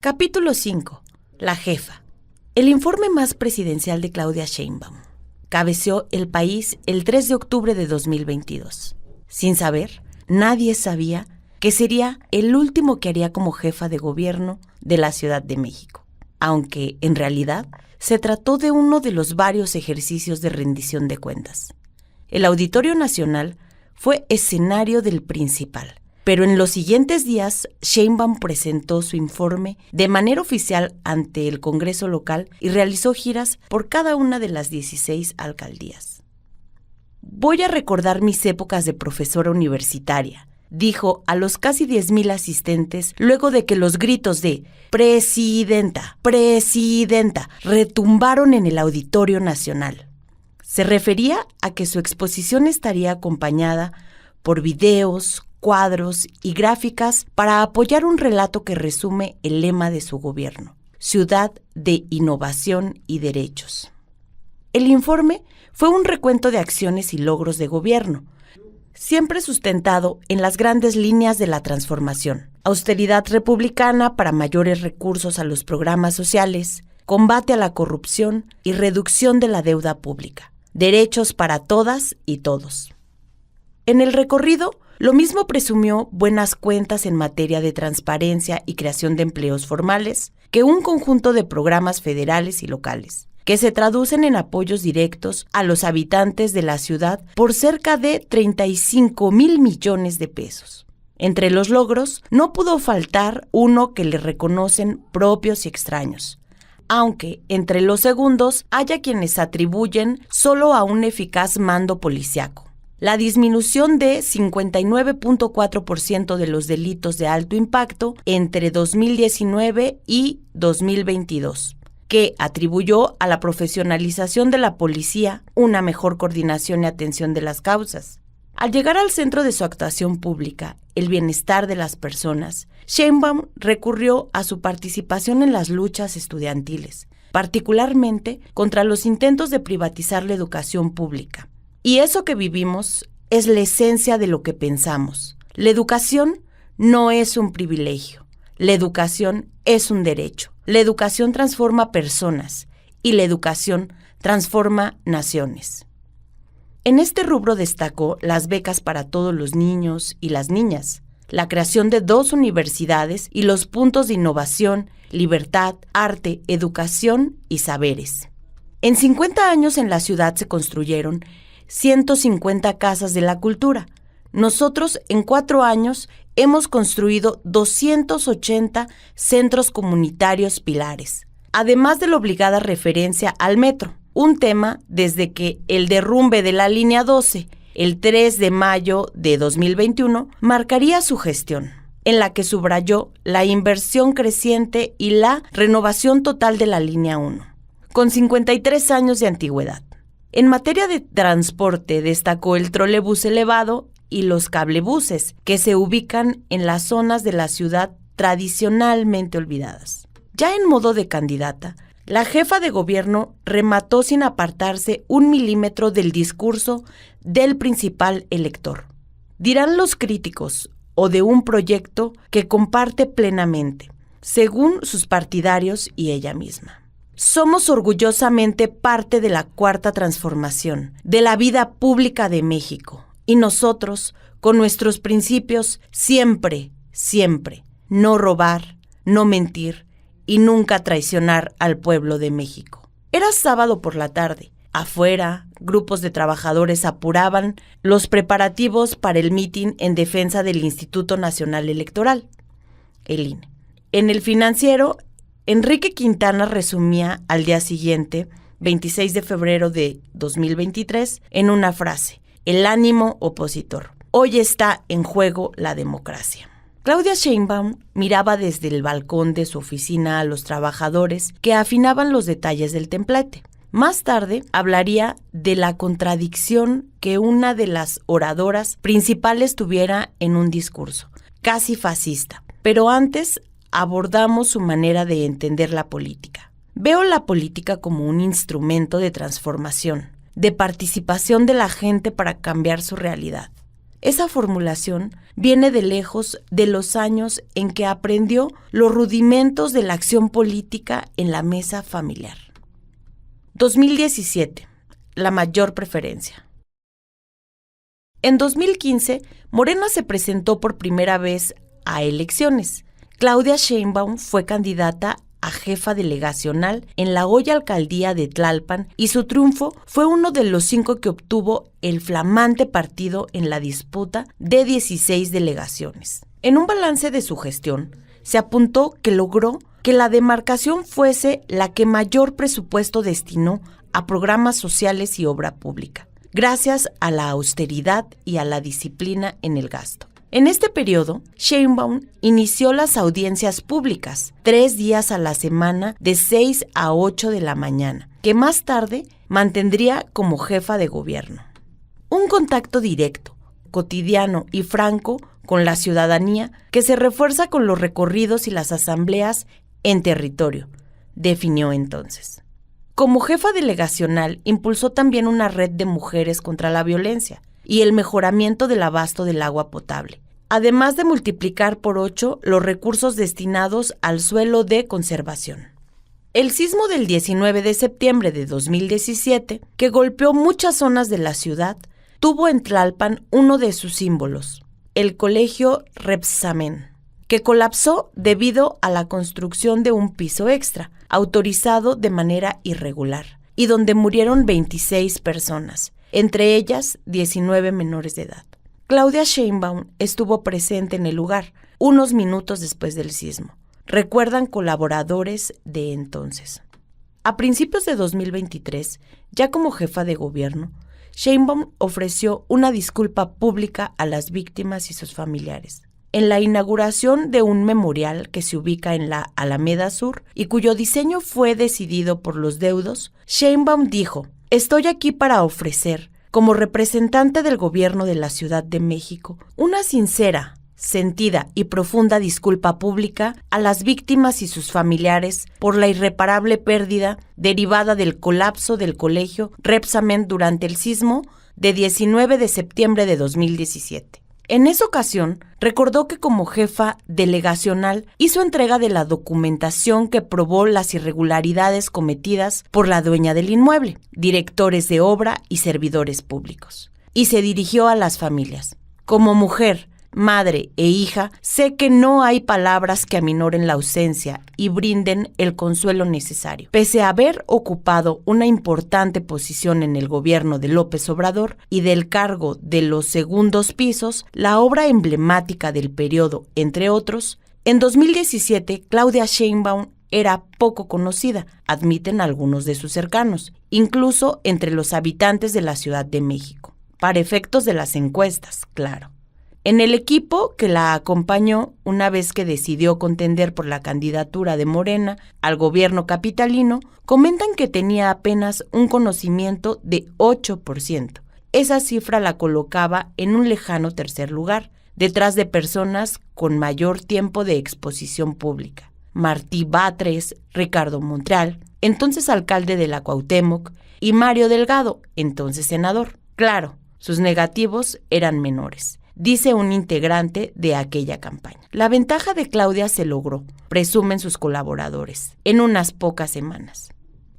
Capítulo 5. La jefa. El informe más presidencial de Claudia Sheinbaum. Cabeceó El País el 3 de octubre de 2022. Sin saber, nadie sabía que sería el último que haría como jefa de gobierno de la Ciudad de México, aunque en realidad se trató de uno de los varios ejercicios de rendición de cuentas. El Auditorio Nacional fue escenario del principal, pero en los siguientes días Sheinbaum presentó su informe de manera oficial ante el Congreso local y realizó giras por cada una de las 16 alcaldías. Voy a recordar mis épocas de profesora universitaria, dijo a los casi 10,000 asistentes luego de que los gritos de «Presidenta, Presidenta» retumbaron en el Auditorio Nacional. Se refería a que su exposición estaría acompañada por videos, cuadros y gráficas para apoyar un relato que resume el lema de su gobierno: Ciudad de Innovación y Derechos. El informe fue un recuento de acciones y logros de gobierno, siempre sustentado en las grandes líneas de la transformación: austeridad republicana para mayores recursos a los programas sociales, combate a la corrupción y reducción de la deuda pública, derechos para todas y todos. En el recorrido, lo mismo presumió buenas cuentas en materia de transparencia y creación de empleos formales que un conjunto de programas federales y locales, que se traducen en apoyos directos a los habitantes de la ciudad por cerca de 35,000 millones de pesos. Entre los logros, no pudo faltar uno que le reconocen propios y extraños, aunque entre los segundos haya quienes atribuyen solo a un eficaz mando policiaco: la disminución de 59.4% de los delitos de alto impacto entre 2019 y 2022, que atribuyó a la profesionalización de la policía, una mejor coordinación y atención de las causas. Al llegar al centro de su actuación pública, el bienestar de las personas, Sheinbaum recurrió a su participación en las luchas estudiantiles, particularmente contra los intentos de privatizar la educación pública. Y eso que vivimos es la esencia de lo que pensamos. La educación no es un privilegio. La educación es un derecho. La educación transforma personas y la educación transforma naciones. En este rubro destacó las becas para todos los niños y las niñas, la creación de 2 universidades y los puntos de innovación, libertad, arte, educación y saberes. En 50 años en la ciudad se construyeron 150 casas de la cultura. Nosotros en 4 años hemos construido 280 centros comunitarios pilares, además de la obligada referencia al metro, un tema desde que el derrumbe de la línea 12, el 3 de mayo de 2021, marcaría su gestión, en la que subrayó la inversión creciente y la renovación total de la línea 1, con 53 años de antigüedad. En materia de transporte destacó el trolebús elevado y los cablebuses, que se ubican en las zonas de la ciudad tradicionalmente olvidadas. Ya en modo de candidata, la jefa de gobierno remató sin apartarse 1 milímetro del discurso del principal elector. Dirán los críticos, o de un proyecto que comparte plenamente, según sus partidarios y ella misma. Somos orgullosamente parte de la Cuarta Transformación, de la vida pública de México, y nosotros, con nuestros principios, siempre, no robar, no mentir y nunca traicionar al pueblo de México. Era sábado por la tarde. Afuera, grupos de trabajadores apuraban los preparativos para el mitin en defensa del Instituto Nacional Electoral, el INE. En El Financiero, Enrique Quintana resumía al día siguiente, 26 de febrero de 2023, en una frase: el ánimo opositor. Hoy está en juego la democracia. Claudia Sheinbaum miraba desde el balcón de su oficina a los trabajadores que afinaban los detalles del templete. Más tarde hablaría de la contradicción que una de las oradoras principales tuviera en un discurso, casi fascista. Pero antes abordamos su manera de entender la política. Veo la política como un instrumento de transformación, de participación de la gente para cambiar su realidad. Esa formulación viene de lejos de los años en que aprendió los rudimentos de la acción política en la mesa familiar. 2017. La mayor preferencia. En 2015, Morena se presentó por primera vez a elecciones. Claudia Sheinbaum fue candidata a jefa delegacional en la hoy alcaldía de Tlalpan y su triunfo fue uno de los 5 que obtuvo el flamante partido en la disputa de 16 delegaciones. En un balance de su gestión, se apuntó que logró que la demarcación fuese la que mayor presupuesto destinó a programas sociales y obra pública, gracias a la austeridad y a la disciplina en el gasto. En este periodo, Sheinbaum inició las audiencias públicas 3 días a la semana de 6 a 8 de la mañana, que más tarde mantendría como jefa de gobierno. Un contacto directo, cotidiano y franco con la ciudadanía que se refuerza con los recorridos y las asambleas en territorio, definió entonces. Como jefa delegacional, impulsó también una red de mujeres contra la violencia y el mejoramiento del abasto del agua potable, además de multiplicar por 8 los recursos destinados al suelo de conservación. El sismo del 19 de septiembre de 2017, que golpeó muchas zonas de la ciudad, tuvo en Tlalpan uno de sus símbolos, el colegio Repsamen, que colapsó debido a la construcción de un piso extra, autorizado de manera irregular, y donde murieron 26 personas, entre ellas 19 menores de edad. Claudia Sheinbaum estuvo presente en el lugar unos minutos después del sismo, recuerdan colaboradores de entonces. A principios de 2023, ya como jefa de gobierno, Sheinbaum ofreció una disculpa pública a las víctimas y sus familiares. En la inauguración de un memorial que se ubica en la Alameda Sur y cuyo diseño fue decidido por los deudos, Sheinbaum dijo: «Estoy aquí para ofrecer, como representante del gobierno de la Ciudad de México, una sincera, sentida y profunda disculpa pública a las víctimas y sus familiares por la irreparable pérdida derivada del colapso del colegio Repsamen durante el sismo de 19 de septiembre de 2017. En esa ocasión, recordó que como jefa delegacional hizo entrega de la documentación que probó las irregularidades cometidas por la dueña del inmueble, directores de obra y servidores públicos, y se dirigió a las familias. Como mujer, madre e hija, sé que no hay palabras que aminoren la ausencia y brinden el consuelo necesario. Pese a haber ocupado una importante posición en el gobierno de López Obrador y del cargo de los segundos pisos, la obra emblemática del periodo, entre otros, en 2017 Claudia Sheinbaum era poco conocida, admiten algunos de sus cercanos, incluso entre los habitantes de la Ciudad de México. Para efectos de las encuestas, claro. En el equipo que la acompañó una vez que decidió contender por la candidatura de Morena al gobierno capitalino, comentan que tenía apenas un conocimiento de 8%. Esa cifra la colocaba en un lejano tercer lugar, detrás de personas con mayor tiempo de exposición pública. Martí Batres, Ricardo Monreal, entonces alcalde de la Cuauhtémoc, y Mario Delgado, entonces senador. Claro, sus negativos eran menores, dice un integrante de aquella campaña. La ventaja de Claudia se logró, presumen sus colaboradores, en unas pocas semanas.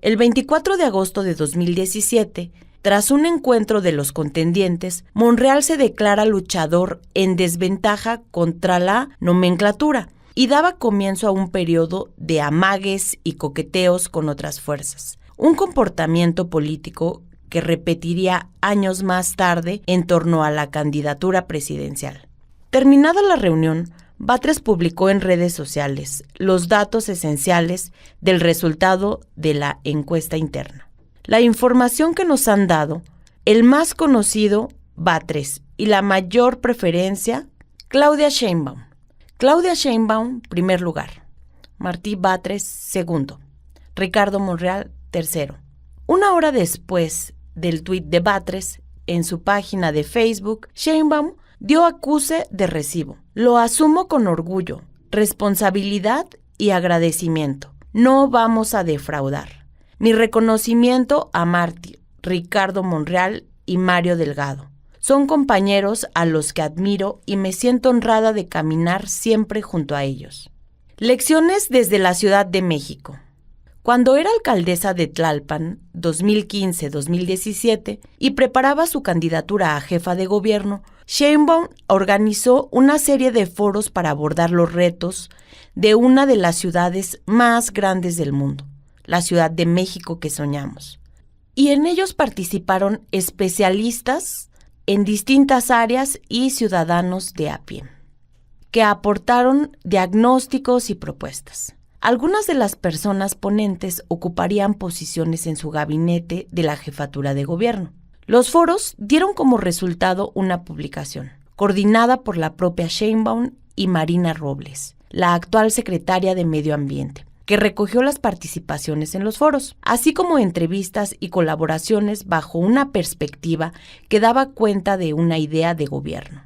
El 24 de agosto de 2017, tras un encuentro de los contendientes, Monreal se declara luchador en desventaja contra la nomenclatura y daba comienzo a un periodo de amagues y coqueteos con otras fuerzas. Un comportamiento político que repetiría años más tarde en torno a la candidatura presidencial. Terminada la reunión, Batres publicó en redes sociales los datos esenciales del resultado de la encuesta interna. La información que nos han dado, el más conocido, Batres, y la mayor preferencia, Claudia Sheinbaum. Claudia Sheinbaum, primer lugar. Martí Batres, segundo. Ricardo Monreal, tercero. Una hora después del tuit de Batres, en su página de Facebook, Sheinbaum dio acuse de recibo. Lo asumo con orgullo, responsabilidad y agradecimiento. No vamos a defraudar. Mi reconocimiento a Martí, Ricardo Monreal y Mario Delgado. Son compañeros a los que admiro y me siento honrada de caminar siempre junto a ellos. Lecciones desde la Ciudad de México. Cuando era alcaldesa de Tlalpan, 2015-2017, y preparaba su candidatura a jefa de gobierno, Sheinbaum organizó una serie de foros para abordar los retos de una de las ciudades más grandes del mundo, la Ciudad de México que soñamos. Y en ellos participaron especialistas en distintas áreas y ciudadanos de a pie, que aportaron diagnósticos y propuestas. Algunas de las personas ponentes ocuparían posiciones en su gabinete de la jefatura de gobierno. Los foros dieron como resultado una publicación, coordinada por la propia Sheinbaum y Marina Robles, la actual secretaria de Medio Ambiente, que recogió las participaciones en los foros, así como entrevistas y colaboraciones bajo una perspectiva que daba cuenta de una idea de gobierno.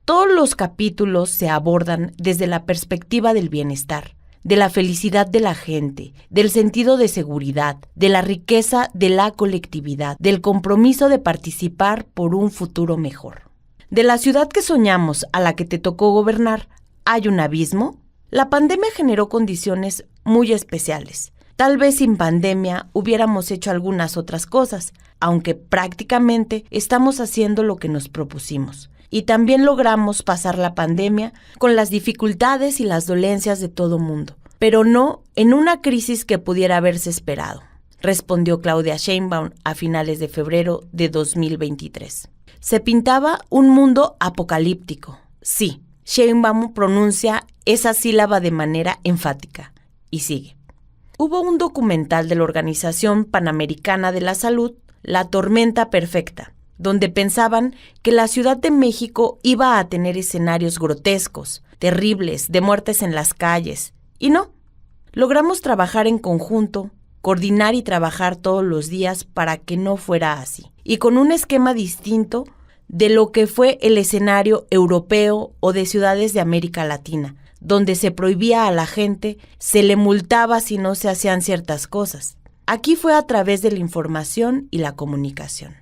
Todos los capítulos se abordan desde la perspectiva del bienestar, de la felicidad de la gente, del sentido de seguridad, de la riqueza de la colectividad, del compromiso de participar por un futuro mejor. De la ciudad que soñamos a la que te tocó gobernar, ¿hay un abismo? La pandemia generó condiciones muy especiales. Tal vez sin pandemia hubiéramos hecho algunas otras cosas, aunque prácticamente estamos haciendo lo que nos propusimos. Y también logramos pasar la pandemia con las dificultades y las dolencias de todo mundo, pero no en una crisis que pudiera haberse esperado, respondió Claudia Sheinbaum a finales de febrero de 2023. Se pintaba un mundo apocalíptico. Sí, Sheinbaum pronuncia esa sílaba de manera enfática y sigue. Hubo un documental de la Organización Panamericana de la Salud, La Tormenta Perfecta, donde pensaban que la Ciudad de México iba a tener escenarios grotescos, terribles, de muertes en las calles. Y no, logramos trabajar en conjunto, coordinar y trabajar todos los días para que no fuera así. Y con un esquema distinto de lo que fue el escenario europeo o de ciudades de América Latina, donde se prohibía a la gente, se le multaba si no se hacían ciertas cosas. Aquí fue a través de la información y la comunicación.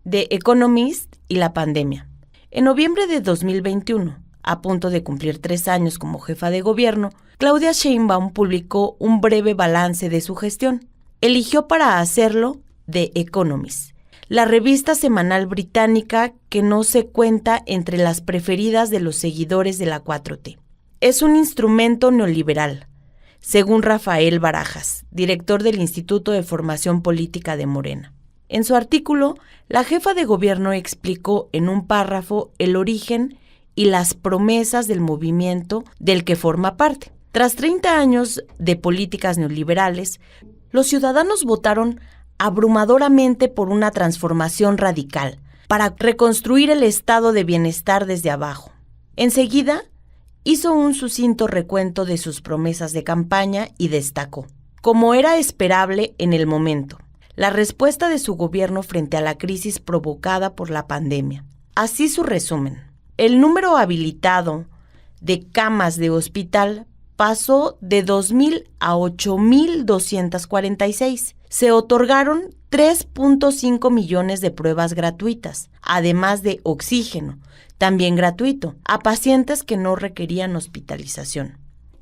The Economist y la pandemia. En noviembre de 2021, a punto de cumplir 3 años como jefa de gobierno, Claudia Sheinbaum publicó un breve balance de su gestión. Eligió para hacerlo The Economist, la revista semanal británica que no se cuenta entre las preferidas de los seguidores de la 4T. Es un instrumento neoliberal, según Rafael Barajas, director del Instituto de Formación Política de Morena. En su artículo, la jefa de gobierno explicó en un párrafo el origen y las promesas del movimiento del que forma parte. Tras 30 años de políticas neoliberales, los ciudadanos votaron abrumadoramente por una transformación radical para reconstruir el estado de bienestar desde abajo. Enseguida, hizo un sucinto recuento de sus promesas de campaña y destacó, como era esperable en el momento, la respuesta de su gobierno frente a la crisis provocada por la pandemia. Así su resumen. El número habilitado de camas de hospital pasó de 2,000 a 8,246. Se otorgaron 3.5 millones de pruebas gratuitas, además de oxígeno, también gratuito, a pacientes que no requerían hospitalización.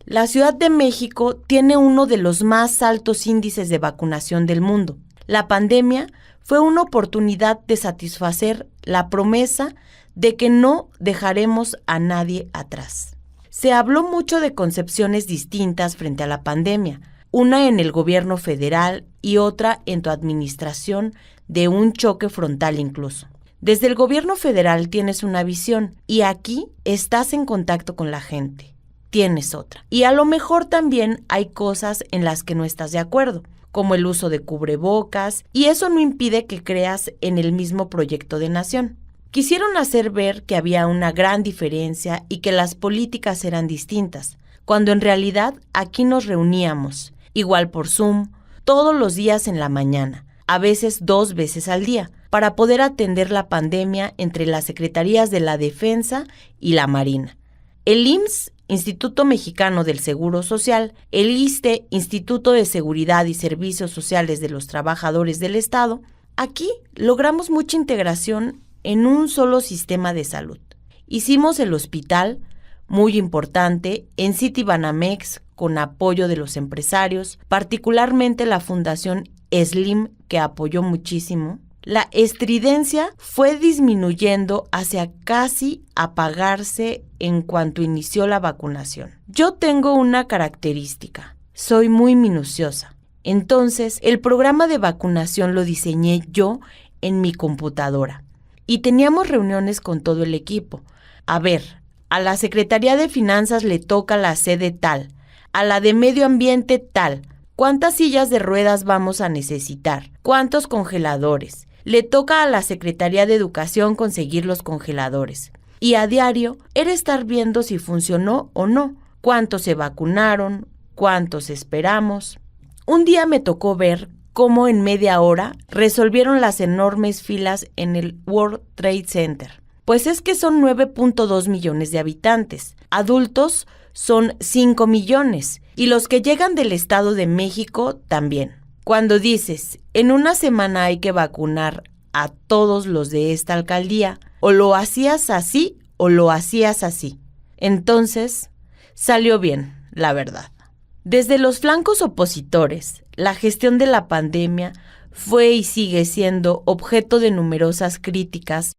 La Ciudad de México tiene uno de los más altos índices de vacunación del mundo. La pandemia fue una oportunidad de satisfacer la promesa de que no dejaremos a nadie atrás. Se habló mucho de concepciones distintas frente a la pandemia, una en el gobierno federal y otra en tu administración, de un choque frontal incluso. Desde el gobierno federal tienes una visión y aquí estás en contacto con la gente. Tienes otra. Y a lo mejor también hay cosas en las que no estás de acuerdo, como el uso de cubrebocas, y eso no impide que creas en el mismo proyecto de nación. Quisieron hacer ver que había una gran diferencia y que las políticas eran distintas, cuando en realidad aquí nos reuníamos, igual por Zoom, todos los días en la mañana, a veces 2 veces al día, para poder atender la pandemia entre las Secretarías de la Defensa y la Marina. El IMSS, Instituto Mexicano del Seguro Social, el ISSSTE, Instituto de Seguridad y Servicios Sociales de los Trabajadores del Estado, aquí logramos mucha integración en un solo sistema de salud. Hicimos el hospital, muy importante, en Citibanamex, con apoyo de los empresarios, particularmente la Fundación Slim, que apoyó muchísimo. La estridencia fue disminuyendo hacia casi apagarse en cuanto inició la vacunación. Yo tengo una característica, soy muy minuciosa. Entonces, el programa de vacunación lo diseñé yo en mi computadora y teníamos reuniones con todo el equipo. A ver, a la Secretaría de Finanzas le toca la sede tal, a la de Medio Ambiente tal. ¿Cuántas sillas de ruedas vamos a necesitar? ¿Cuántos congeladores? Le toca a la Secretaría de Educación conseguir los congeladores. Y a diario era estar viendo si funcionó o no. ¿Cuántos se vacunaron? ¿Cuántos esperamos? Un día me tocó ver cómo en media hora resolvieron las enormes filas en el World Trade Center. Pues es que son 9.2 millones de habitantes. Adultos son 5 millones y los que llegan del Estado de México también. Cuando dices, en una semana hay que vacunar a todos los de esta alcaldía, o lo hacías así o lo hacías así. Entonces, salió bien, la verdad. Desde los flancos opositores, la gestión de la pandemia fue y sigue siendo objeto de numerosas críticas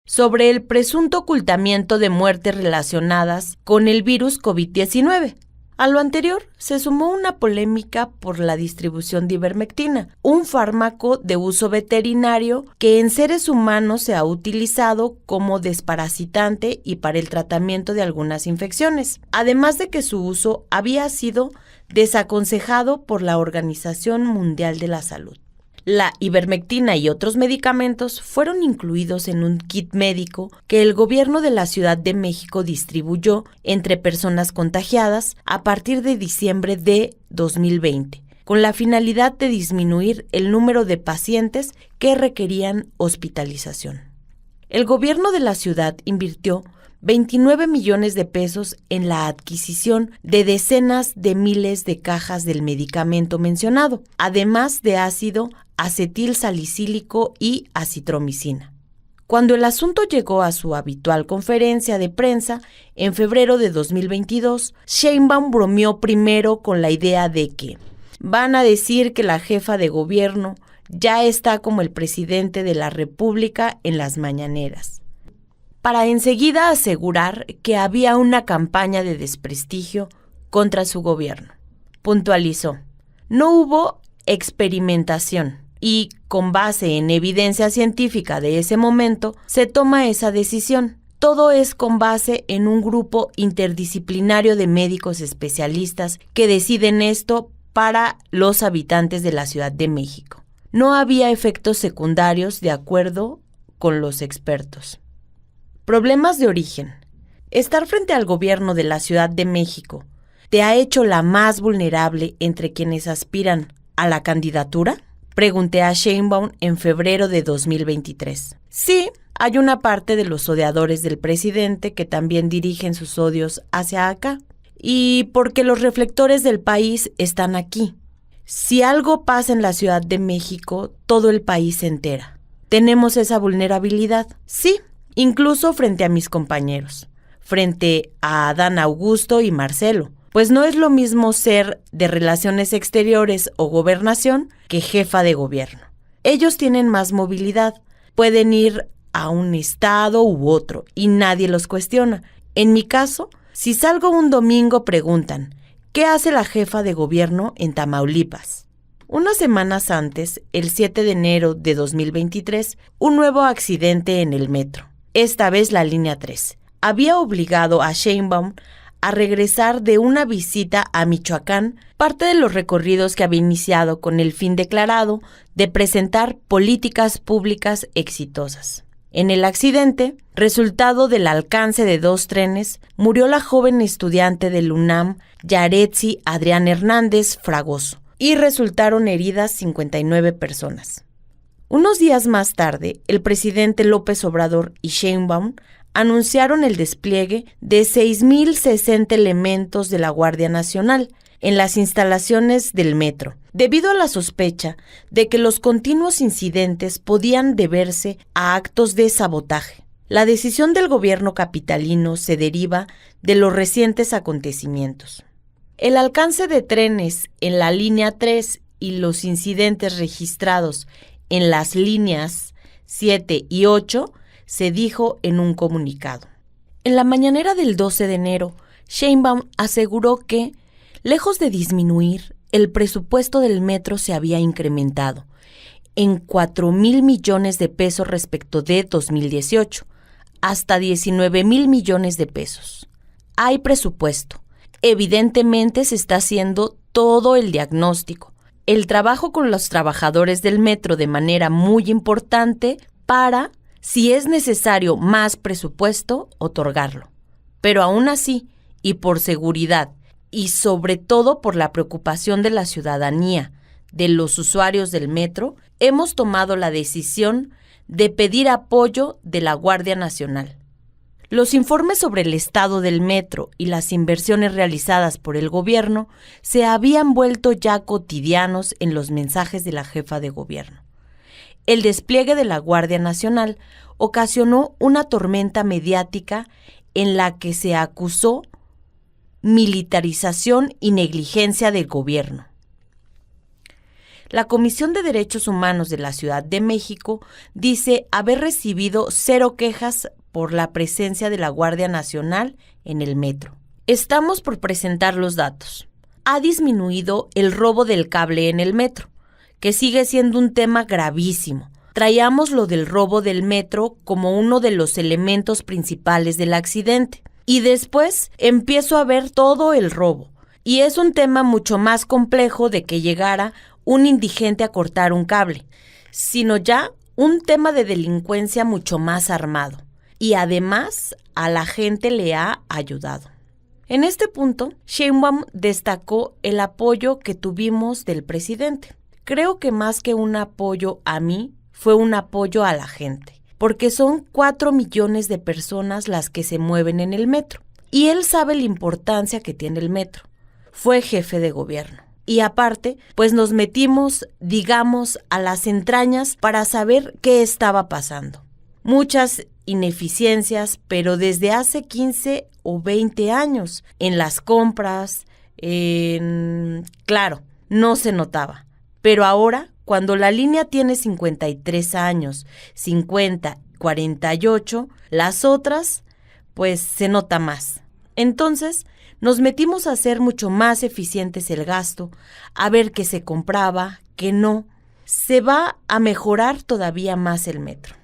sobre el presunto ocultamiento de muertes relacionadas con el virus COVID-19. A lo anterior se sumó una polémica por la distribución de ivermectina, un fármaco de uso veterinario que en seres humanos se ha utilizado como desparasitante y para el tratamiento de algunas infecciones, además de que su uso había sido desaconsejado por la Organización Mundial de la Salud. La ivermectina y otros medicamentos fueron incluidos en un kit médico que el gobierno de la Ciudad de México distribuyó entre personas contagiadas a partir de diciembre de 2020, con la finalidad de disminuir el número de pacientes que requerían hospitalización. El gobierno de la ciudad invirtió 29 millones de pesos en la adquisición de decenas de miles de cajas del medicamento mencionado, además de ácido acetil salicílico y acitromicina. Cuando el asunto llegó a su habitual conferencia de prensa en febrero de 2022, Sheinbaum bromeó primero con la idea de que van a decir que la jefa de gobierno ya está como el presidente de la República en las mañaneras, para enseguida asegurar que había una campaña de desprestigio contra su gobierno. Puntualizó, no hubo experimentación y, con base en evidencia científica de ese momento, se toma esa decisión. Todo es con base en un grupo interdisciplinario de médicos especialistas que deciden esto para los habitantes de la Ciudad de México. No había efectos secundarios de acuerdo con los expertos. Problemas de origen. Estar frente al gobierno de la Ciudad de México ¿te ha hecho la más vulnerable entre quienes aspiran a la candidatura? Pregunté a Sheinbaum en febrero de 2023. Sí, hay una parte de los odiadores del presidente que también dirigen sus odios hacia acá. Y porque los reflectores del país están aquí. Si algo pasa en la Ciudad de México, todo el país se entera. ¿Tenemos esa vulnerabilidad? Sí, incluso frente a mis compañeros, frente a Adán Augusto y Marcelo, pues no es lo mismo ser de Relaciones Exteriores o Gobernación que jefa de gobierno. Ellos tienen más movilidad, pueden ir a un estado u otro y nadie los cuestiona. En mi caso, si salgo un domingo preguntan, ¿qué hace la jefa de gobierno en Tamaulipas? Unas semanas antes, el 7 de enero de 2023, un nuevo accidente en el metro, esta vez la línea 3, había obligado a Sheinbaum a regresar de una visita a Michoacán, parte de los recorridos que había iniciado con el fin declarado de presentar políticas públicas exitosas. En el accidente, resultado del alcance de 2 trenes, murió la joven estudiante del UNAM, Yaretsi Adrián Hernández Fragoso, y resultaron heridas 59 personas. Unos días más tarde, el presidente López Obrador y Sheinbaum anunciaron el despliegue de 6.060 elementos de la Guardia Nacional en las instalaciones del metro, debido a la sospecha de que los continuos incidentes podían deberse a actos de sabotaje. La decisión del gobierno capitalino se deriva de los recientes acontecimientos. El alcance de trenes en la línea 3 y los incidentes registrados en las líneas 7 y 8 se dijo en un comunicado. En la mañanera del 12 de enero, Sheinbaum aseguró que, lejos de disminuir, el presupuesto del metro se había incrementado en 4,000 millones de pesos respecto de 2018, hasta 19,000 millones de pesos. Hay presupuesto. Evidentemente se está haciendo todo el diagnóstico, el trabajo con los trabajadores del metro de manera muy importante para, si es necesario más presupuesto, otorgarlo. Pero aún así, y por seguridad, y sobre todo por la preocupación de la ciudadanía, de los usuarios del metro, hemos tomado la decisión de pedir apoyo de la Guardia Nacional. Los informes sobre el estado del metro y las inversiones realizadas por el gobierno se habían vuelto ya cotidianos en los mensajes de la jefa de gobierno. El despliegue de la Guardia Nacional ocasionó una tormenta mediática en la que se acusó militarización y negligencia del gobierno. La Comisión de Derechos Humanos de la Ciudad de México dice haber recibido 0 quejas por la presencia de la Guardia Nacional en el metro. Estamos por presentar los datos. Ha disminuido el robo del cable en el metro, que sigue siendo un tema gravísimo. Traíamos lo del robo del metro como uno de los elementos principales del accidente. Y después empiezo a ver todo el robo. Y es un tema mucho más complejo de que llegara un indigente a cortar un cable, sino ya un tema de delincuencia mucho más armado. Y además a la gente le ha ayudado. En este punto, Sheinbaum destacó el apoyo que tuvimos del presidente. Creo que más que un apoyo a mí, fue un apoyo a la gente, porque son 4 millones de personas las que se mueven en el metro. Y él sabe la importancia que tiene el metro. Fue jefe de gobierno. Y aparte, pues nos metimos, digamos, a las entrañas para saber qué estaba pasando. Muchas ineficiencias, pero desde hace 15 o 20 años, en las compras, claro, no se notaba. Pero ahora, cuando la línea tiene 53 años, 50, 48, las otras, pues se nota más. Entonces, nos metimos a hacer mucho más eficientes el gasto, a ver qué se compraba, qué no. Se va a mejorar todavía más el metro.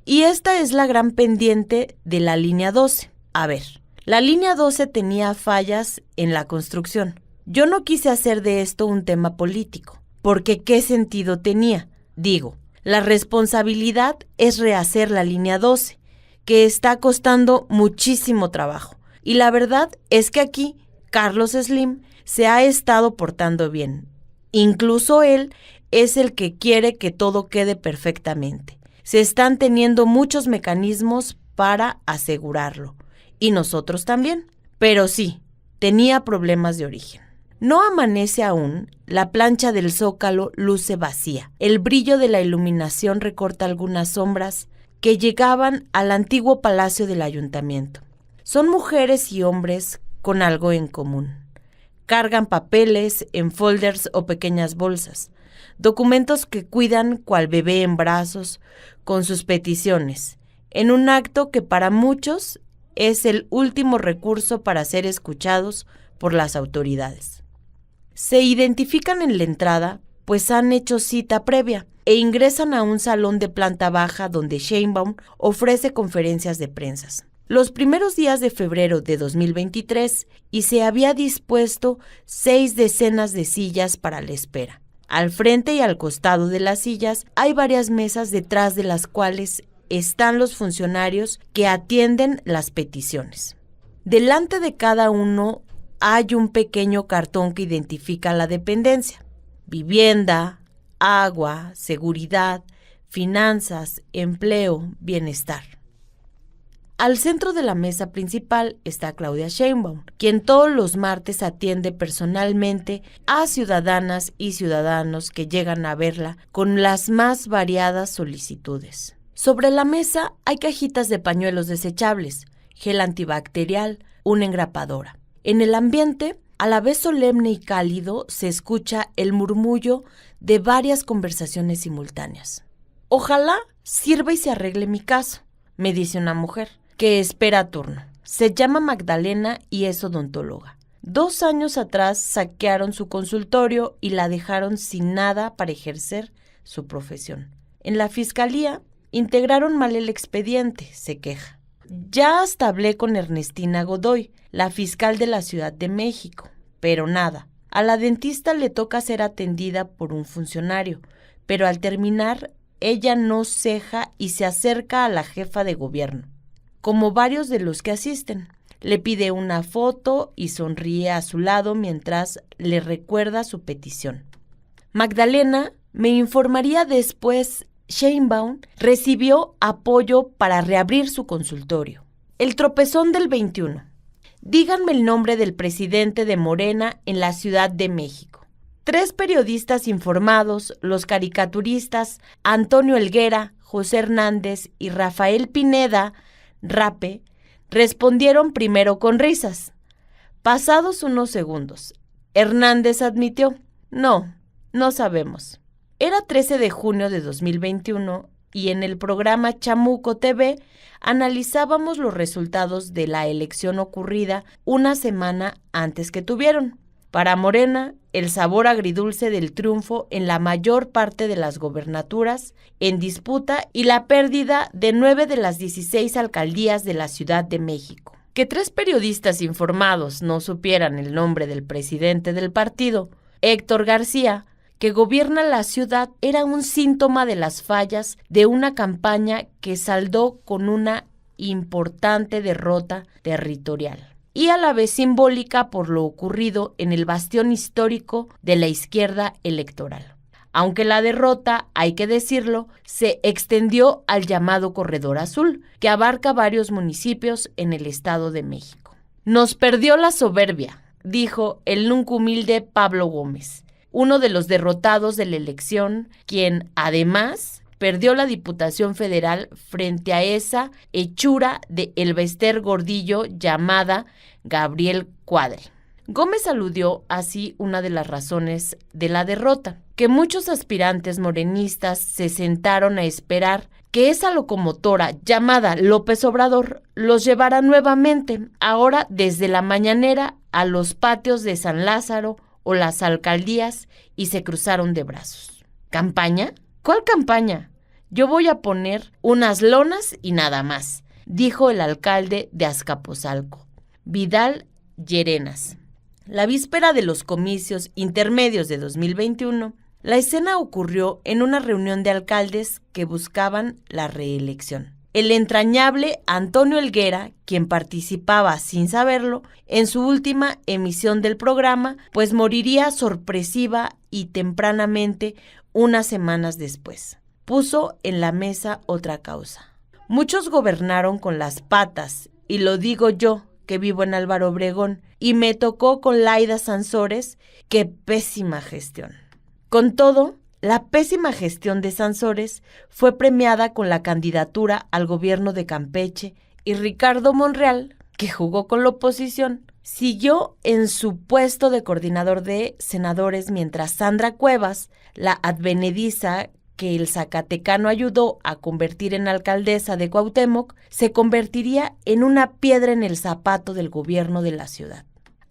Y esta es la gran pendiente de la línea 12. A ver, la línea 12 tenía fallas en la construcción. Yo no quise hacer de esto un tema político, porque ¿qué sentido tenía? Digo, la responsabilidad es rehacer la línea 12, que está costando muchísimo trabajo. Y la verdad es que aquí Carlos Slim se ha estado portando bien. Incluso él es el que quiere que todo quede perfectamente. Se están teniendo muchos mecanismos para asegurarlo. Y nosotros también. Pero sí, tenía problemas de origen. No amanece aún, la plancha del Zócalo luce vacía. El brillo de la iluminación recorta algunas sombras que llegaban al antiguo palacio del ayuntamiento. Son mujeres y hombres con algo en común. Cargan papeles en folders o pequeñas bolsas, documentos que cuidan cual bebé en brazos, con sus peticiones, en un acto que para muchos es el último recurso para ser escuchados por las autoridades. Se identifican en la entrada, pues han hecho cita previa e ingresan a un salón de planta baja donde Sheinbaum ofrece conferencias de prensa. Los primeros días de febrero de 2023 y se había dispuesto 6 decenas de sillas para la espera. Al frente y al costado de las sillas hay varias mesas detrás de las cuales están los funcionarios que atienden las peticiones. Delante de cada uno hay un pequeño cartón que identifica la dependencia: vivienda, agua, seguridad, finanzas, empleo, bienestar. Al centro de la mesa principal está Claudia Sheinbaum, quien todos los martes atiende personalmente a ciudadanas y ciudadanos que llegan a verla con las más variadas solicitudes. Sobre la mesa hay cajitas de pañuelos desechables, gel antibacterial, una engrapadora. En el ambiente, a la vez solemne y cálido, se escucha el murmullo de varias conversaciones simultáneas. Ojalá sirva y se arregle mi caso, me dice una mujer, que espera turno. Se llama Magdalena y es odontóloga. 2 años atrás saquearon su consultorio y la dejaron sin nada para ejercer su profesión. En la fiscalía integraron mal el expediente, se queja. Ya hasta hablé con Ernestina Godoy, la fiscal de la Ciudad de México, pero nada. A la dentista le toca ser atendida por un funcionario, pero al terminar, ella no ceja y se acerca a la jefa de gobierno, como varios de los que asisten. Le pide una foto y sonríe a su lado mientras le recuerda su petición. Magdalena me informaría después. Sheinbaum recibió apoyo para reabrir su consultorio. El tropezón del 21. Díganme el nombre del presidente de Morena en la Ciudad de México. 3 periodistas informados, los caricaturistas Antonio Helguera, José Hernández y Rafael Pineda, Rape, respondieron primero con risas. Pasados unos segundos, Hernández admitió: no sabemos. Era 13 de junio de 2021 y en el programa Chamuco TV analizábamos los resultados de la elección ocurrida una semana antes que tuvieron. Para Morena, el sabor agridulce del triunfo en la mayor parte de las gobernaturas en disputa y la pérdida de 9 de las 16 alcaldías de la Ciudad de México. Que 3 periodistas informados no supieran el nombre del presidente del partido, Héctor García, que gobierna la ciudad, era un síntoma de las fallas de una campaña que saldó con una importante derrota territorial y a la vez simbólica por lo ocurrido en el bastión histórico de la izquierda electoral. Aunque la derrota, hay que decirlo, se extendió al llamado Corredor Azul, que abarca varios municipios en el Estado de México. Nos perdió la soberbia, dijo el nunca humilde Pablo Gómez, uno de los derrotados de la elección, quien, además, perdió la Diputación Federal frente a esa hechura de Elbester Gordillo llamada Gabriel Cuadri. Gómez aludió así una de las razones de la derrota, que muchos aspirantes morenistas se sentaron a esperar que esa locomotora llamada López Obrador los llevara nuevamente, ahora desde la mañanera, a los patios de San Lázaro o las alcaldías, y se cruzaron de brazos. ¿Campaña? ¿Cuál campaña? Yo voy a poner unas lonas y nada más, dijo el alcalde de Azcapotzalco, Vidal Llerenas. La víspera de los comicios intermedios de 2021, la escena ocurrió en una reunión de alcaldes que buscaban la reelección. El entrañable Antonio Helguera, quien participaba sin saberlo en su última emisión del programa, pues moriría sorpresiva y tempranamente unas semanas después, puso en la mesa otra causa. Muchos gobernaron con las patas, y lo digo yo, que vivo en Álvaro Obregón, y me tocó con Laida Sansores. ¡Qué pésima gestión! Con todo, la pésima gestión de Sansores fue premiada con la candidatura al gobierno de Campeche, y Ricardo Monreal, que jugó con la oposición, siguió en su puesto de coordinador de senadores, mientras Sandra Cuevas, la advenediza que el zacatecano ayudó a convertir en alcaldesa de Cuauhtémoc, se convertiría en una piedra en el zapato del gobierno de la ciudad.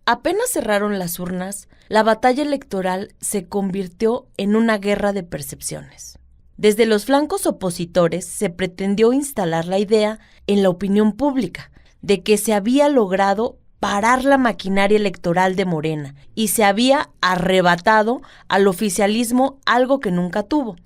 Apenas cerraron las urnas, la batalla electoral se convirtió en una guerra de percepciones. Desde los flancos opositores se pretendió instalar la idea en la opinión pública de que se había logrado parar la maquinaria electoral de Morena y se había arrebatado al oficialismo algo que nunca tuvo: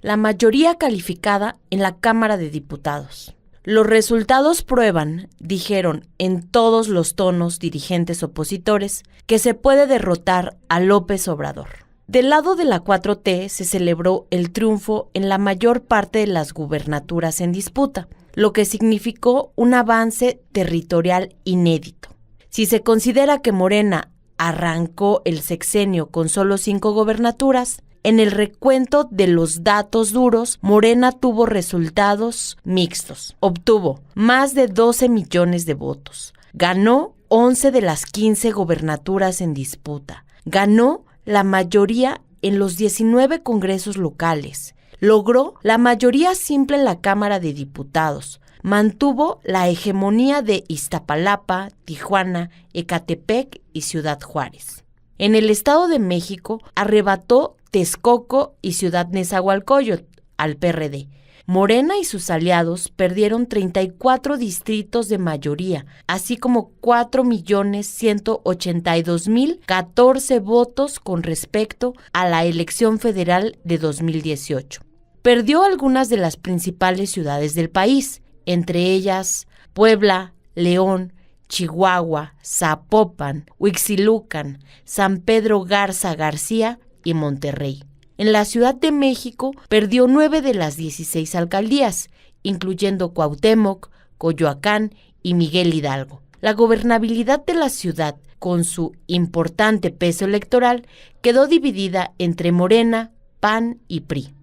la mayoría calificada en la Cámara de Diputados. Los resultados prueban, dijeron en todos los tonos dirigentes opositores, que se puede derrotar a López Obrador. Del lado de la 4T se celebró el triunfo en la mayor parte de las gubernaturas en disputa. lo que significó un avance territorial inédito. Si se considera que Morena arrancó el sexenio con solo 5 gobernaturas, en el recuento de los datos duros, Morena tuvo resultados mixtos. Obtuvo más de 12 millones de votos. Ganó 11 de las 15 gobernaturas en disputa. Ganó la mayoría en los 19 congresos locales. Logró la mayoría simple en la Cámara de Diputados. Mantuvo la hegemonía de Iztapalapa, Tijuana, Ecatepec y Ciudad Juárez. En el Estado de México arrebató Texcoco y Ciudad Nezahualcóyotl al PRD. Morena y sus aliados perdieron 34 distritos de mayoría, así como 4.182.014 votos con respecto a la elección federal de 2018. Perdió algunas de las principales ciudades del país, entre ellas Puebla, León, Chihuahua, Zapopan, Huixquilucan, San Pedro Garza García y Monterrey. En la Ciudad de México perdió 9 de las 16 alcaldías, incluyendo Cuauhtémoc, Coyoacán y Miguel Hidalgo. La gobernabilidad de la ciudad, con su importante peso electoral, quedó dividida entre Morena, PAN y PRI.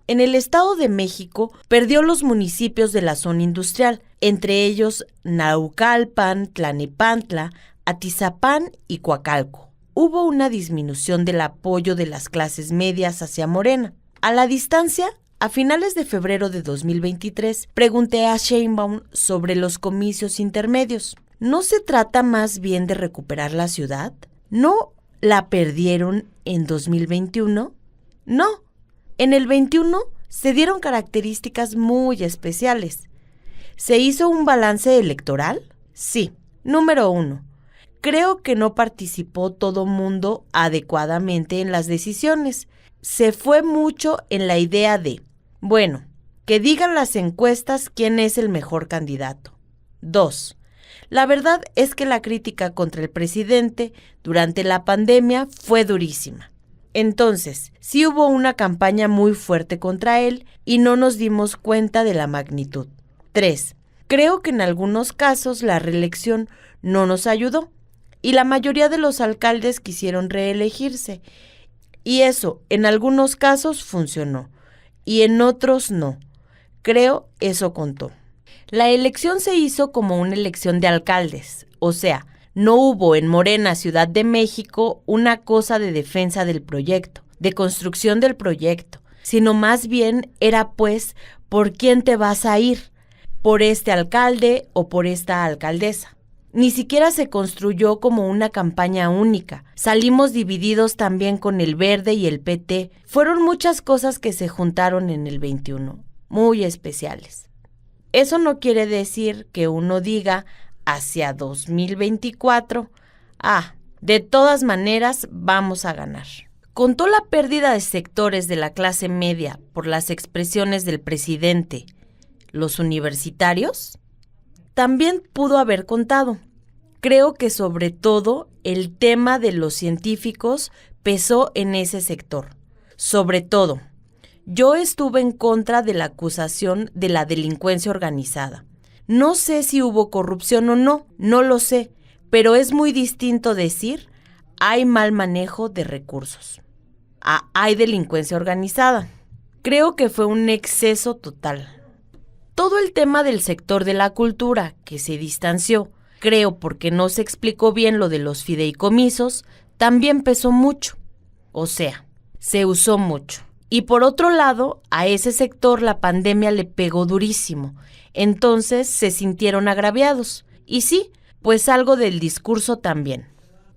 En el Estado de México perdió los municipios de la zona industrial, entre ellos Naucalpan, Tlalnepantla, Atizapán y Coacalco. Hubo una disminución del apoyo de las clases medias hacia Morena. A la distancia, a finales de febrero de 2023, pregunté a Sheinbaum sobre los comicios intermedios. ¿No se trata más bien de recuperar la ciudad? ¿No la perdieron en 2021? No. En el 21 se dieron características muy especiales. ¿Se hizo un balance electoral? Sí. Número 1. Creo que no participó todo mundo adecuadamente en las decisiones. Se fue mucho en la idea de, bueno, que digan las encuestas quién es el mejor candidato. 2. La verdad es que la crítica contra el presidente durante la pandemia fue durísima. Entonces, sí hubo una campaña muy fuerte contra él y no nos dimos cuenta de la magnitud. 3. Creo que en algunos casos la reelección no nos ayudó y la mayoría de los alcaldes quisieron reelegirse. Y eso, en algunos casos funcionó y en otros no. Creo eso contó. La elección se hizo como una elección de alcaldes, o sea, no hubo en Morena, Ciudad de México, una cosa de defensa del proyecto, de construcción del proyecto, sino más bien era pues, ¿por quién te vas a ir? ¿Por este alcalde o por esta alcaldesa? Ni siquiera se construyó como una campaña única. Salimos divididos también con el Verde y el PT. Fueron muchas cosas que se juntaron en el 21, muy especiales. Eso no quiere decir que uno diga hacia 2024, de todas maneras vamos a ganar. ¿Contó la pérdida de sectores de la clase media por las expresiones del presidente, los universitarios? También pudo haber contado. Creo que sobre todo el tema de los científicos pesó en ese sector. Sobre todo, yo estuve en contra de la acusación de la delincuencia organizada. No sé si hubo corrupción o no, no lo sé, pero es muy distinto decir hay mal manejo de recursos a hay delincuencia organizada. Creo que fue un exceso total. Todo el tema del sector de la cultura, que se distanció, creo porque no se explicó bien lo de los fideicomisos, también pesó mucho. O sea, se usó mucho. Y por otro lado, a ese sector la pandemia le pegó durísimo. Entonces se sintieron agraviados. Y sí, pues algo del discurso también.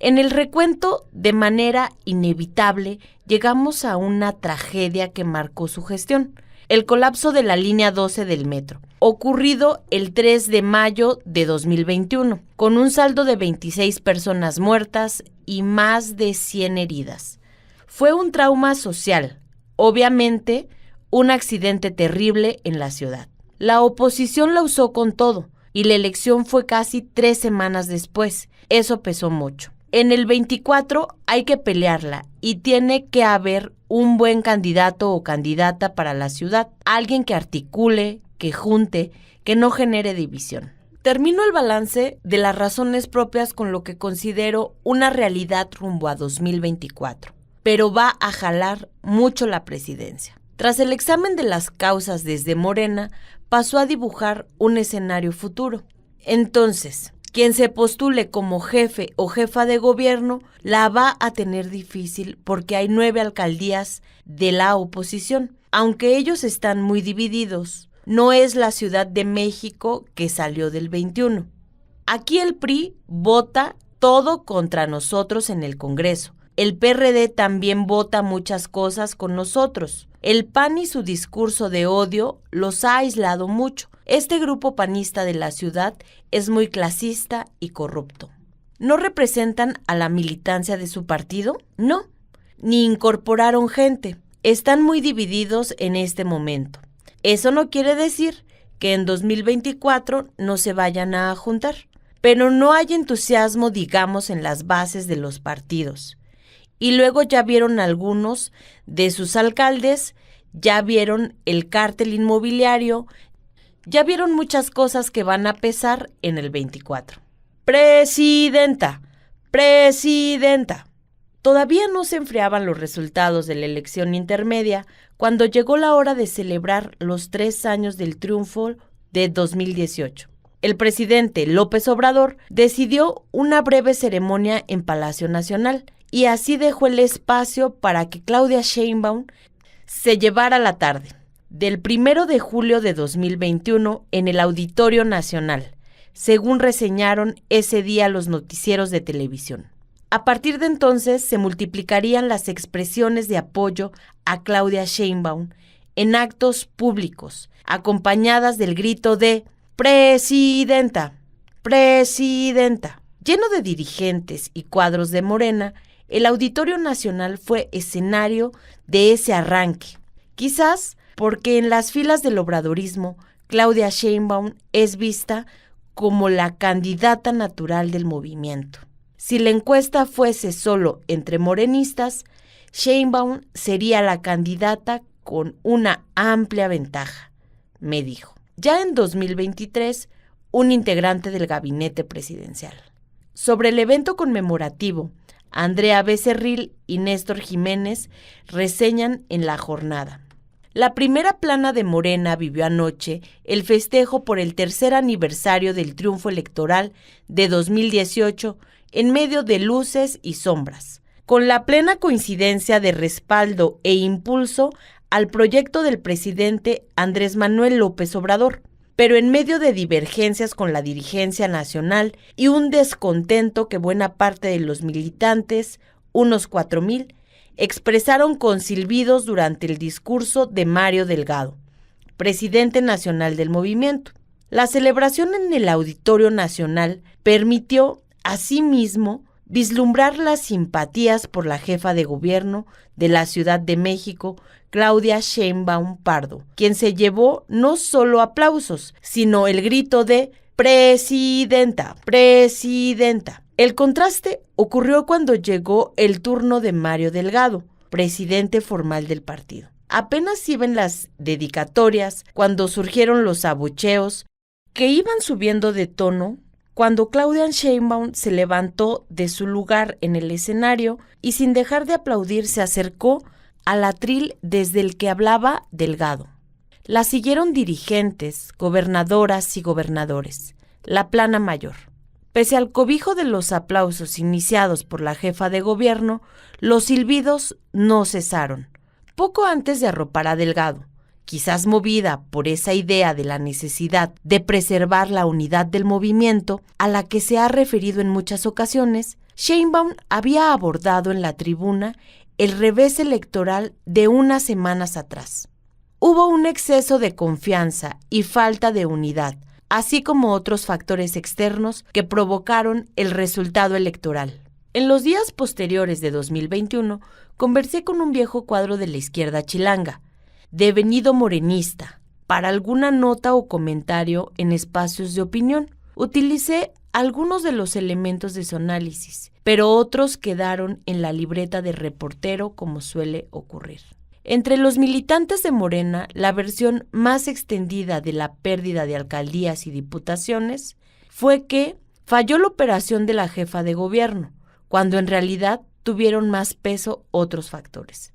En el recuento, de manera inevitable, llegamos a una tragedia que marcó su gestión. El colapso de la línea 12 del metro, ocurrido el 3 de mayo de 2021, con un saldo de 26 personas muertas y más de 100 heridas. Fue un trauma social, obviamente un accidente terrible en la ciudad. La oposición la usó con todo y la elección fue casi 3 semanas después. Eso pesó mucho. En el 24 hay que pelearla y tiene que haber un buen candidato o candidata para la ciudad. Alguien que articule, que junte, que no genere división. Termino el balance de las razones propias con lo que considero una realidad rumbo a 2024, pero va a jalar mucho la presidencia. Tras el examen de las causas desde Morena, pasó a dibujar un escenario futuro. Entonces, quien se postule como jefe o jefa de gobierno la va a tener difícil porque hay 9 alcaldías de la oposición. Aunque ellos están muy divididos, no es la Ciudad de México que salió del 21. Aquí el PRI vota todo contra nosotros en el Congreso. El PRD también vota muchas cosas con nosotros. El PAN y su discurso de odio los ha aislado mucho. Este grupo panista de la ciudad es muy clasista y corrupto. ¿No representan a la militancia de su partido? No, ni incorporaron gente. Están muy divididos en este momento. Eso no quiere decir que en 2024 no se vayan a juntar, pero no hay entusiasmo, digamos, en las bases de los partidos. Y luego ya vieron algunos de sus alcaldes, ya vieron el cártel inmobiliario, ya vieron muchas cosas que van a pesar en el 24. Presidenta. Todavía no se enfriaban los resultados de la elección intermedia cuando llegó la hora de celebrar los 3 años del triunfo de 2018. El presidente López Obrador decidió una breve ceremonia en Palacio Nacional y así dejó el espacio para que Claudia Sheinbaum se llevara la tarde del 1 de julio de 2021 en el Auditorio Nacional, según reseñaron ese día los noticieros de televisión. A partir de entonces se multiplicarían las expresiones de apoyo a Claudia Sheinbaum en actos públicos, acompañadas del grito de ¡Presidenta! ¡Presidenta! Lleno de dirigentes y cuadros de Morena, el Auditorio Nacional fue escenario de ese arranque. Quizás porque en las filas del obradorismo, Claudia Sheinbaum es vista como la candidata natural del movimiento. Si la encuesta fuese solo entre morenistas, Sheinbaum sería la candidata con una amplia ventaja, me dijo. Ya en 2023, un integrante del gabinete presidencial. Sobre el evento conmemorativo, Andrea Becerril y Néstor Jiménez reseñan en la jornada. La primera plana de Morena vivió anoche el festejo por el 3er aniversario del triunfo electoral de 2018 en medio de luces y sombras, con la plena coincidencia de respaldo e impulso al proyecto del presidente Andrés Manuel López Obrador, pero en medio de divergencias con la dirigencia nacional y un descontento que buena parte de los militantes, unos 4,000, expresaron con silbidos durante el discurso de Mario Delgado, presidente nacional del movimiento. La celebración en el Auditorio Nacional permitió, asimismo, vislumbrar las simpatías por la jefa de gobierno de la Ciudad de México, Claudia Sheinbaum Pardo, quien se llevó no solo aplausos, sino el grito de ¡Presidenta! ¡Presidenta! El contraste ocurrió cuando llegó el turno de Mario Delgado, presidente formal del partido. Apenas iban las dedicatorias cuando surgieron los abucheos que iban subiendo de tono cuando Claudia Sheinbaum se levantó de su lugar en el escenario y sin dejar de aplaudir se acercó al atril desde el que hablaba Delgado. La siguieron dirigentes, gobernadoras y gobernadores, la plana mayor. Pese al cobijo de los aplausos iniciados por la jefa de gobierno, los silbidos no cesaron. Poco antes de arropar a Delgado, quizás movida por esa idea de la necesidad de preservar la unidad del movimiento, a la que se ha referido en muchas ocasiones, Sheinbaum había abordado en la tribuna el revés electoral de unas semanas atrás. Hubo un exceso de confianza y falta de unidad, así como otros factores externos que provocaron el resultado electoral. En los días posteriores de 2021, conversé con un viejo cuadro de la izquierda chilanga, devenido morenista, para alguna nota o comentario en espacios de opinión. Utilicé algunos de los elementos de su análisis, pero otros quedaron en la libreta de reportero como suele ocurrir. Entre los militantes de Morena, la versión más extendida de la pérdida de alcaldías y diputaciones fue que falló la operación de la jefa de gobierno, cuando en realidad tuvieron más peso otros factores.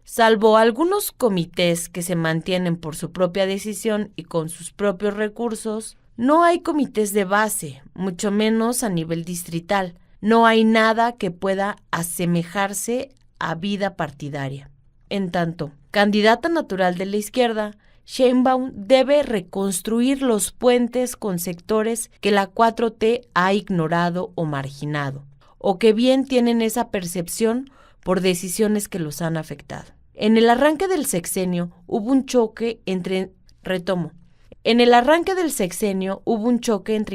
Salvo algunos comités que se mantienen por su propia decisión y con sus propios recursos, no hay comités de base, mucho menos a nivel distrital. No hay nada que pueda asemejarse a vida partidaria. En tanto, candidata natural de la izquierda, Sheinbaum debe reconstruir los puentes con sectores que la 4T ha ignorado o marginado, o que bien tienen esa percepción por decisiones que los han afectado. En el arranque del sexenio hubo un choque entre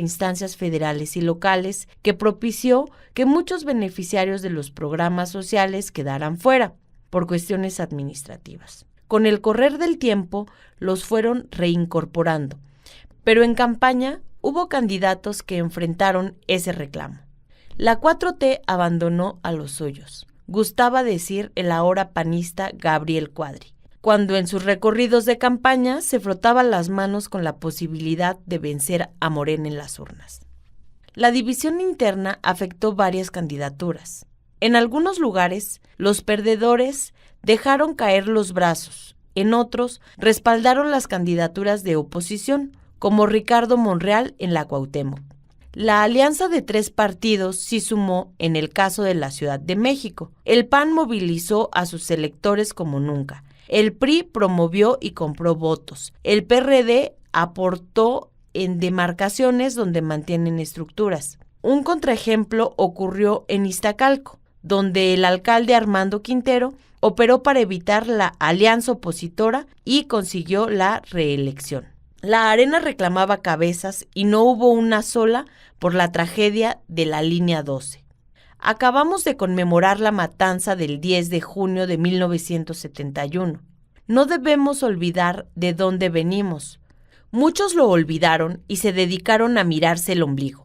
instancias federales y locales que propició que muchos beneficiarios de los programas sociales quedaran fuera por cuestiones administrativas. Con el correr del tiempo los fueron reincorporando, pero en campaña hubo candidatos que enfrentaron ese reclamo. La 4T abandonó a los suyos, gustaba decir el ahora panista Gabriel Cuadri, cuando en sus recorridos de campaña se frotaba las manos con la posibilidad de vencer a Morena en las urnas. La división interna afectó varias candidaturas. En algunos lugares, los perdedores dejaron caer los brazos, en otros respaldaron las candidaturas de oposición, como Ricardo Monreal en la Cuauhtémoc. La alianza de 3 partidos sí sumó en el caso de la Ciudad de México. El PAN movilizó a sus electores como nunca. El PRI promovió y compró votos. El PRD aportó en demarcaciones donde mantienen estructuras. Un contraejemplo ocurrió en Iztacalco, donde el alcalde Armando Quintero operó para evitar la alianza opositora y consiguió la reelección. La arena reclamaba cabezas y no hubo una sola por la tragedia de la línea 12. Acabamos de conmemorar la matanza del 10 de junio de 1971. No debemos olvidar de dónde venimos. Muchos lo olvidaron y se dedicaron a mirarse el ombligo.